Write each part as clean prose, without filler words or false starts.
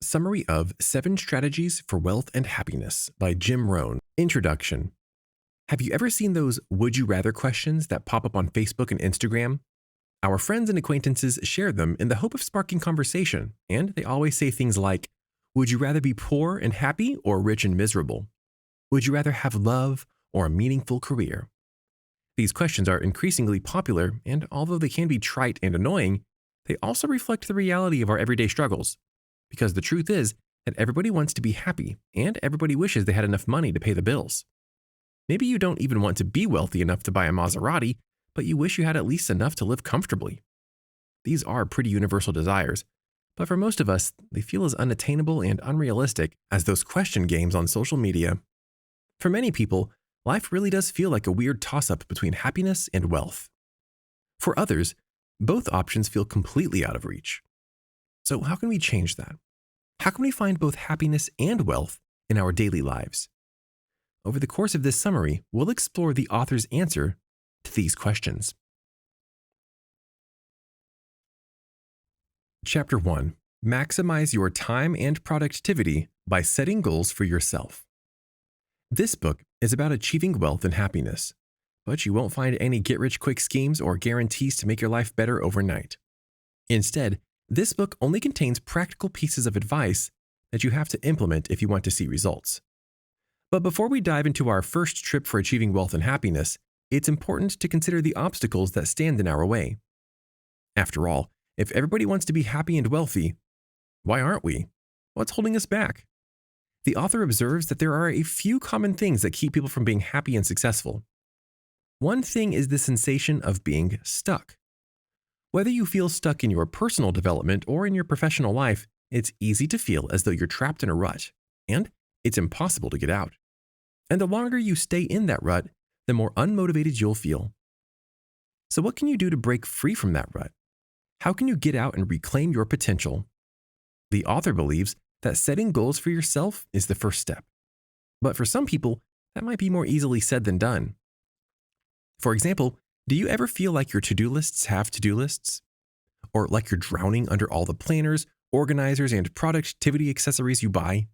Summary of 7 Strategies for Wealth and Happiness by Jim Rohn. Introduction. Have you ever seen those would you rather questions that pop up on Facebook and Instagram? Our friends and acquaintances share them in the hope of sparking conversation, and they always say things like, would you rather be poor and happy or rich and miserable? Would you rather have love or a meaningful career? These questions are increasingly popular, and although they can be trite and annoying, they also reflect the reality of our everyday struggles. Because the truth is that everybody wants to be happy, and everybody wishes they had enough money to pay the bills. Maybe you don't even want to be wealthy enough to buy a Maserati, but you wish you had at least enough to live comfortably. These are pretty universal desires, but for most of us, they feel as unattainable and unrealistic as those question games on social media. For many people, life really does feel like a weird toss-up between happiness and wealth. For others, both options feel completely out of reach. So how can we change that? How can we find both happiness and wealth in our daily lives? Over the course of this summary, we'll explore the author's answer to these questions. Chapter 1. Maximize your time and productivity by setting goals for yourself. This book is about achieving wealth and happiness, but you won't find any get-rich-quick schemes or guarantees to make your life better overnight. Instead, this book only contains practical pieces of advice that you have to implement if you want to see results. But before we dive into our first trip for achieving wealth and happiness, it's important to consider the obstacles that stand in our way. After all, if everybody wants to be happy and wealthy, why aren't we? What's holding us back? The author observes that there are a few common things that keep people from being happy and successful. One thing is the sensation of being stuck. Whether you feel stuck in your personal development or in your professional life, it's easy to feel as though you're trapped in a rut, and it's impossible to get out. And the longer you stay in that rut, the more unmotivated you'll feel. So what can you do to break free from that rut? How can you get out and reclaim your potential? The author believes that setting goals for yourself is the first step. But for some people, that might be more easily said than done. For example, do you ever feel like your to-do lists have to-do lists? Or like you're drowning under all the planners, organizers, and productivity accessories you buy?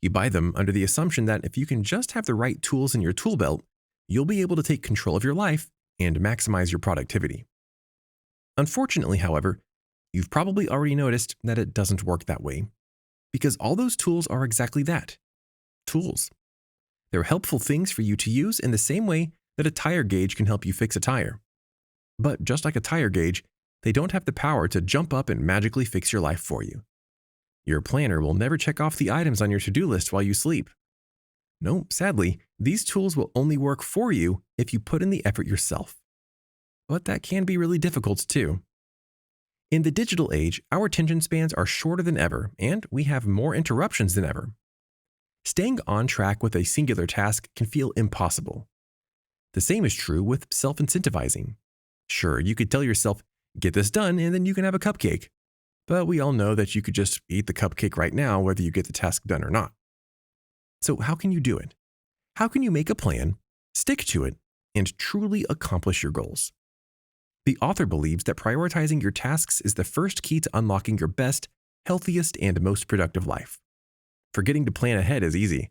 You buy them under the assumption that if you can just have the right tools in your tool belt, you'll be able to take control of your life and maximize your productivity. Unfortunately, however, you've probably already noticed that it doesn't work that way. Because all those tools are exactly that, tools. They're helpful things for you to use in the same way that a tire gauge can help you fix a tire. But just like a tire gauge, they don't have the power to jump up and magically fix your life for you. Your planner will never check off the items on your to-do list while you sleep. No, sadly, these tools will only work for you if you put in the effort yourself. But that can be really difficult too. In the digital age, our attention spans are shorter than ever, and we have more interruptions than ever. Staying on track with a singular task can feel impossible. The same is true with self-incentivizing. Sure, you could tell yourself, get this done and then you can have a cupcake. But we all know that you could just eat the cupcake right now whether you get the task done or not. So how can you do it? How can you make a plan, stick to it, and truly accomplish your goals? The author believes that prioritizing your tasks is the first key to unlocking your best, healthiest, and most productive life. Forgetting to plan ahead is easy.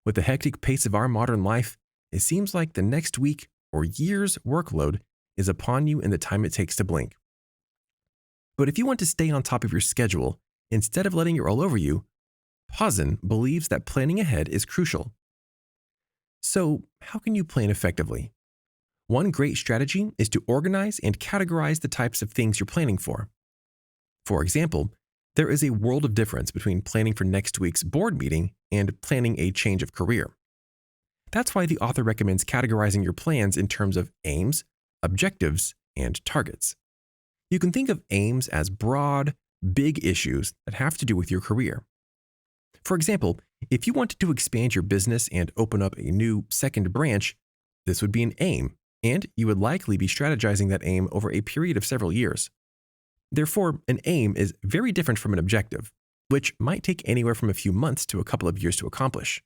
With the hectic pace of our modern life, it seems like the next week or year's workload is upon you in the time it takes to blink. But if you want to stay on top of your schedule, instead of letting it roll over you, Pazin believes that planning ahead is crucial. So, how can you plan effectively? One great strategy is to organize and categorize the types of things you're planning for. For example, there is a world of difference between planning for next week's board meeting and planning a change of career. That's why the author recommends categorizing your plans in terms of aims, objectives, and targets. You can think of aims as broad, big issues that have to do with your career. For example, if you wanted to expand your business and open up a new second branch, this would be an aim, and you would likely be strategizing that aim over a period of several years. Therefore, an aim is very different from an objective, which might take anywhere from a few months to a couple of years to accomplish.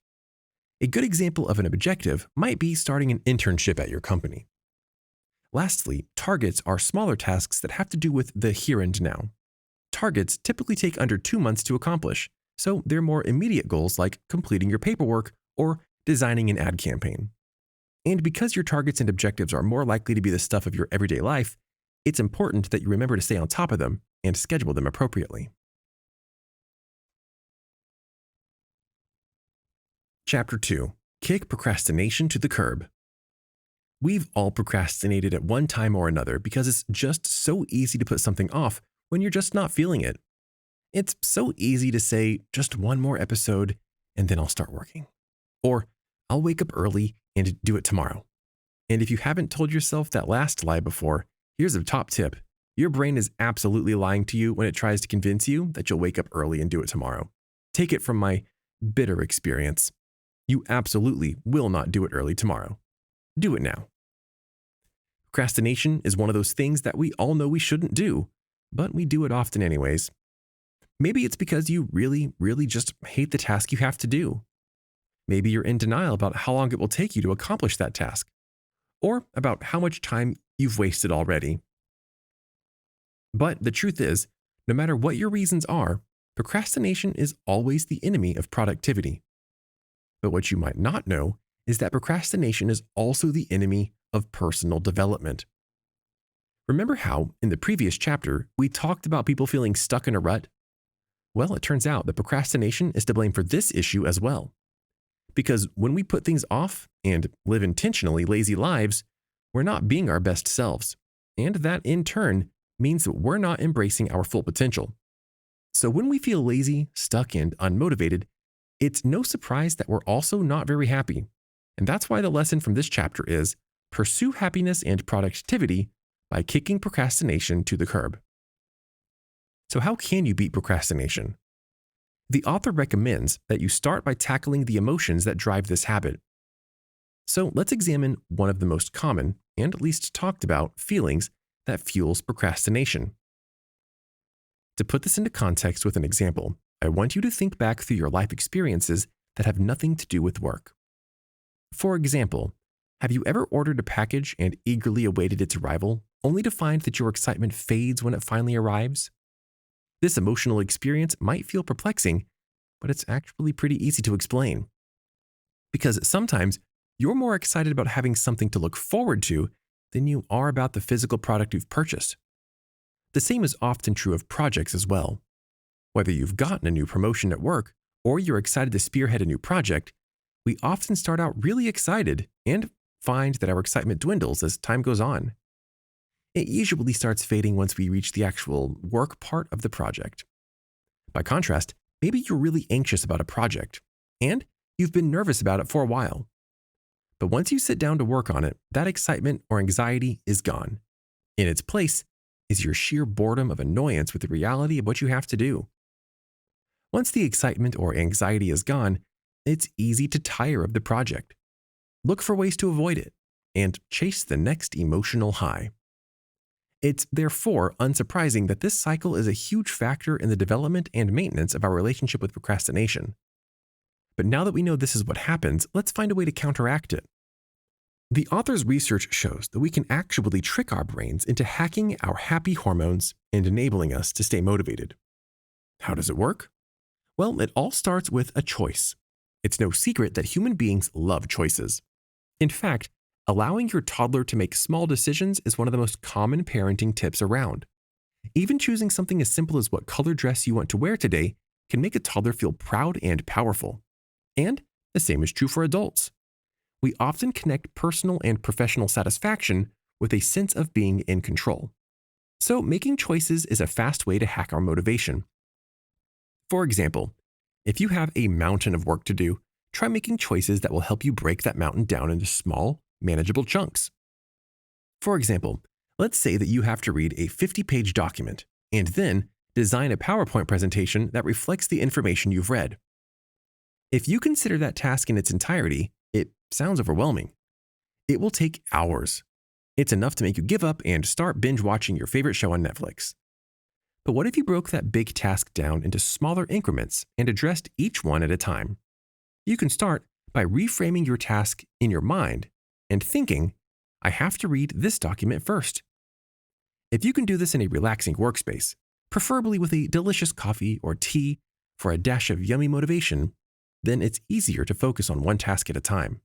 A good example of an objective might be starting an internship at your company. Lastly, targets are smaller tasks that have to do with the here and now. targets typically take under 2 months to accomplish, so they're more immediate goals like completing your paperwork or designing an ad campaign. And because your targets and objectives are more likely to be the stuff of your everyday life, it's important that you remember to stay on top of them and schedule them appropriately. Chapter 2. Kick procrastination to the curb. We've all procrastinated at one time or another because it's just so easy to put something off when you're just not feeling it. It's so easy to say, just one more episode and then I'll start working. Or, I'll wake up early and do it tomorrow. And if you haven't told yourself that last lie before, here's a top tip. Your brain is absolutely lying to you when it tries to convince you that you'll wake up early and do it tomorrow. Take it from my bitter experience. You absolutely will not do it early tomorrow. Do it now. Procrastination is one of those things that we all know we shouldn't do, but we do it often anyways. Maybe it's because you really, really just hate the task you have to do. Maybe you're in denial about how long it will take you to accomplish that task, or about how much time you've wasted already. But the truth is, no matter what your reasons are, procrastination is always the enemy of productivity. But what you might not know is that procrastination is also the enemy of personal development. Remember how, in the previous chapter, we talked about people feeling stuck in a rut? Well, it turns out that procrastination is to blame for this issue as well. Because when we put things off and live intentionally lazy lives, we're not being our best selves. And that, in turn, means that we're not embracing our full potential. So when we feel lazy, stuck, and unmotivated, it's no surprise that we're also not very happy. And that's why the lesson from this chapter is pursue happiness and productivity by kicking procrastination to the curb. So how can you beat procrastination? The author recommends that you start by tackling the emotions that drive this habit. So let's examine one of the most common and least talked about feelings that fuels procrastination. To put this into context with an example, I want you to think back through your life experiences that have nothing to do with work. For example, have you ever ordered a package and eagerly awaited its arrival, only to find that your excitement fades when it finally arrives? This emotional experience might feel perplexing, but it's actually pretty easy to explain. Because sometimes you're more excited about having something to look forward to than you are about the physical product you've purchased. The same is often true of projects as well. Whether you've gotten a new promotion at work or you're excited to spearhead a new project, we often start out really excited and find that our excitement dwindles as time goes on. It usually starts fading once we reach the actual work part of the project. By contrast, maybe you're really anxious about a project, and you've been nervous about it for a while. But once you sit down to work on it, that excitement or anxiety is gone. In its place is your sheer boredom of annoyance with the reality of what you have to do. Once the excitement or anxiety is gone, it's easy to tire of the project. Look for ways to avoid it and chase the next emotional high. It's therefore unsurprising that this cycle is a huge factor in the development and maintenance of our relationship with procrastination. But now that we know this is what happens, let's find a way to counteract it. The author's research shows that we can actually trick our brains into hacking our happy hormones and enabling us to stay motivated. How does it work? Well, it all starts with a choice. It's no secret that human beings love choices. In fact, allowing your toddler to make small decisions is one of the most common parenting tips around. Even choosing something as simple as what color dress you want to wear today can make a toddler feel proud and powerful. And the same is true for adults. We often connect personal and professional satisfaction with a sense of being in control. So making choices is a fast way to hack our motivation. For example, if you have a mountain of work to do, try making choices that will help you break that mountain down into small, manageable chunks. For example, let's say that you have to read a 50-page document and then design a PowerPoint presentation that reflects the information you've read. If you consider that task in its entirety, it sounds overwhelming. It will take hours. It's enough to make you give up and start binge watching your favorite show on Netflix. But what if you broke that big task down into smaller increments and addressed each one at a time? You can start by reframing your task in your mind and thinking, I have to read this document first. If you can do this in a relaxing workspace, preferably with a delicious coffee or tea for a dash of yummy motivation, then it's easier to focus on one task at a time.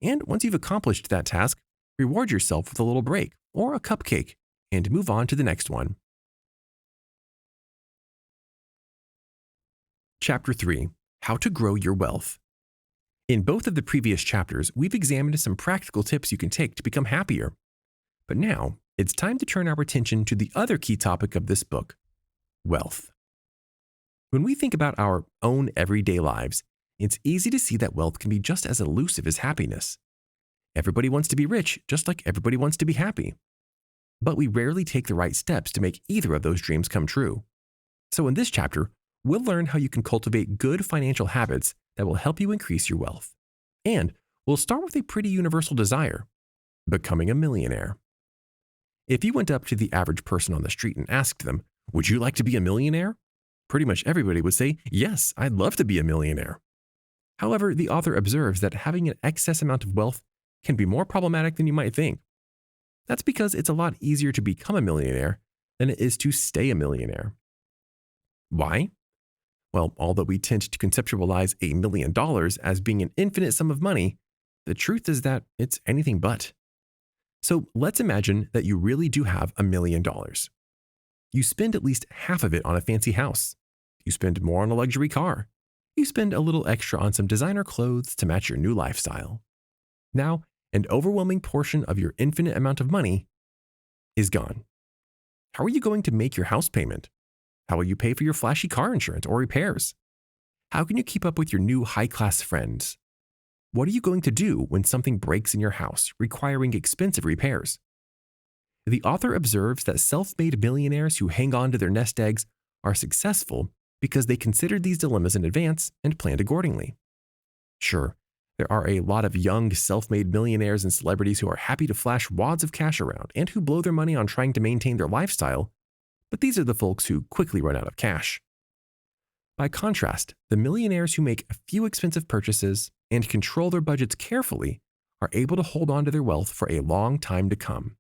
And once you've accomplished that task, reward yourself with a little break or a cupcake and move on to the next one. Chapter 3: How to Grow Your Wealth. In both of the previous chapters, we've examined some practical tips you can take to become happier. But now, it's time to turn our attention to the other key topic of this book: wealth. When we think about our own everyday lives, it's easy to see that wealth can be just as elusive as happiness. Everybody wants to be rich, just like everybody wants to be happy. But we rarely take the right steps to make either of those dreams come true. So in this chapter, we'll learn how you can cultivate good financial habits that will help you increase your wealth. And we'll start with a pretty universal desire: becoming a millionaire. If you went up to the average person on the street and asked them, "Would you like to be a millionaire?" pretty much everybody would say, "Yes, I'd love to be a millionaire." However, the author observes that having an excess amount of wealth can be more problematic than you might think. That's because it's a lot easier to become a millionaire than it is to stay a millionaire. Why? Well, although we tend to conceptualize $1,000,000 as being an infinite sum of money, the truth is that it's anything but. So let's imagine that you really do have $1,000,000. You spend at least half of it on a fancy house. You spend more on a luxury car. You spend a little extra on some designer clothes to match your new lifestyle. Now, an overwhelming portion of your infinite amount of money is gone. How are you going to make your house payment? How will you pay for your flashy car insurance or repairs? How can you keep up with your new high-class friends? What are you going to do when something breaks in your house, requiring expensive repairs? The author observes that self-made millionaires who hang on to their nest eggs are successful because they considered these dilemmas in advance and planned accordingly. Sure, there are a lot of young self-made millionaires and celebrities who are happy to flash wads of cash around and who blow their money on trying to maintain their lifestyle, but these are the folks who quickly run out of cash. By contrast, the millionaires who make a few expensive purchases and control their budgets carefully are able to hold on to their wealth for a long time to come.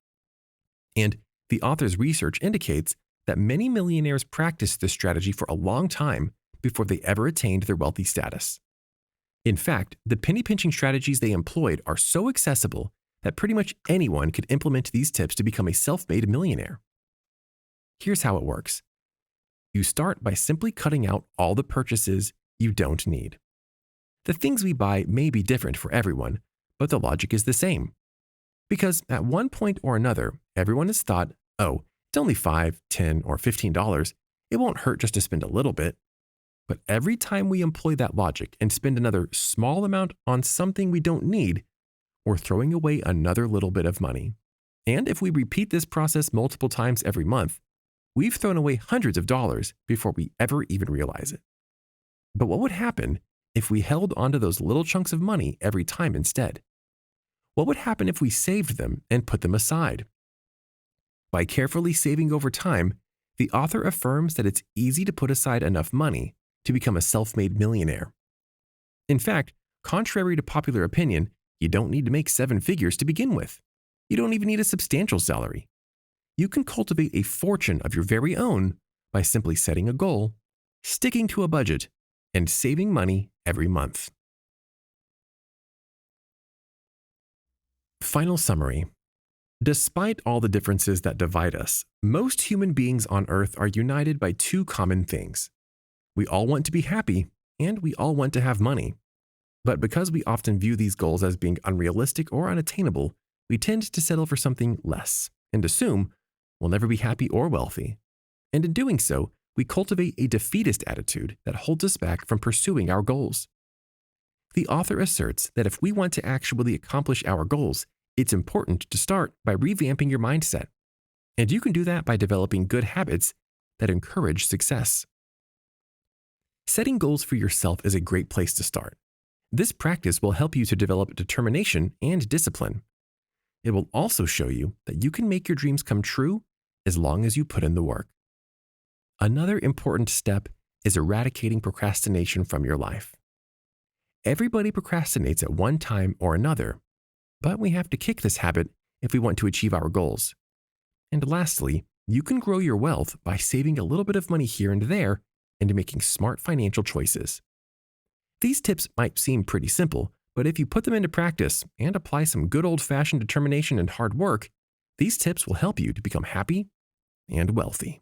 And the author's research indicates that many millionaires practiced this strategy for a long time before they ever attained their wealthy status. In fact, the penny-pinching strategies they employed are so accessible that pretty much anyone could implement these tips to become a self-made millionaire. Here's how it works. You start by simply cutting out all the purchases you don't need. The things we buy may be different for everyone, but the logic is the same. Because at one point or another, everyone has thought, "Oh, it's only $5, $10, or $15. It won't hurt just to spend a little bit." But every time we employ that logic and spend another small amount on something we don't need, we're throwing away another little bit of money. And if we repeat this process multiple times every month, we've thrown away hundreds of dollars before we ever even realize it. But what would happen if we held onto those little chunks of money every time instead? What would happen if we saved them and put them aside? By carefully saving over time, the author affirms that it's easy to put aside enough money to become a self-made millionaire. In fact, contrary to popular opinion, you don't need to make 7 figures to begin with. You don't even need a substantial salary. You can cultivate a fortune of your very own by simply setting a goal, sticking to a budget, and saving money every month. Final summary. Despite all the differences that divide us, most human beings on Earth are united by 2 common things. We all want to be happy, and we all want to have money. But because we often view these goals as being unrealistic or unattainable, we tend to settle for something less and assume we'll never be happy or wealthy. And in doing so, we cultivate a defeatist attitude that holds us back from pursuing our goals. The author asserts that if we want to actually accomplish our goals, it's important to start by revamping your mindset. And you can do that by developing good habits that encourage success. Setting goals for yourself is a great place to start. This practice will help you to develop determination and discipline. It will also show you that you can make your dreams come true as long as you put in the work. Another important step is eradicating procrastination from your life. Everybody procrastinates at one time or another, but we have to kick this habit if we want to achieve our goals. And lastly, you can grow your wealth by saving a little bit of money here and there and making smart financial choices. These tips might seem pretty simple, but if you put them into practice and apply some good old-fashioned determination and hard work, these tips will help you to become happy and wealthy.